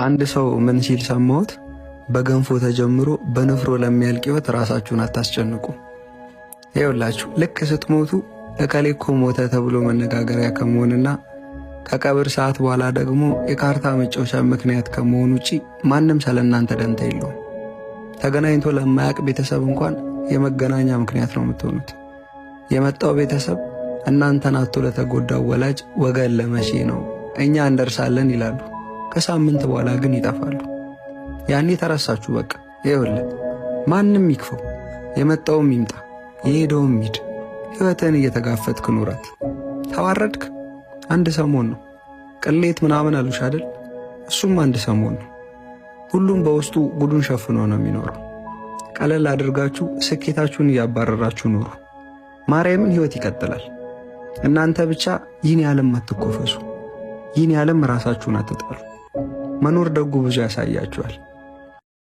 አንድ ሰው ምን ሲል ሰማሁት? በገንፎ ተጀምሮ በንፍሮ ለሚያልቅ ሕይወት ራሳችሁን አታስጨንቁ። ይኸውላችሁ ልክ ስትሞቱ እከሌ እኮ ሞተ ተብሎ መነጋገሪያ ከመሆንና ከቀብር ሰዓት በኋላ ደግሞ የካርታ መጫወቻ ምክንያት ከመሆን ውጪ ማንም ስለ እናንተ ደንታ የለውም። ተገናኝቶ ለማያውቅ ቤተሰብ እንኳን የመገናኛ ምክንያት ነው የምትሆኑት። የመጣው ቤተሰብ እናንተን አጥቶ ለተጎዳው ወላጅ ወገን ለመቼ ነው እኛ እንደርሳለን ይላሉ። ከሳምንት በኋላ ግን ይጠፋሉ። ያኔ ተረሳችሁ በቃ። ይኸውልህ ማንም ይክፈው፣ የመጣውም ይምጣ፣ የሄደውም ይሂድ፣ ሕይወትን እየተጋፈጥክ ኑራት። ተዋረድክ፣ አንድ ሰሞን ነው። ቅሌት ምናምን አሉሽ አይደል? እሱም አንድ ሰሞን ነው። ሁሉም በውስጡ ጉዱን ሸፍኖ ነው የሚኖረው። ቀለል አድርጋችሁ ስኬታችሁን እያባረራችሁ ኑሩ። ማርያምን ሕይወት ይቀጥላል። እናንተ ብቻ ይህን ያለም አትኮፈሱ። ይህን ያለም ራሳችሁን አትጣሉ። መኖር ደጉ ብዙ ያሳያችኋል።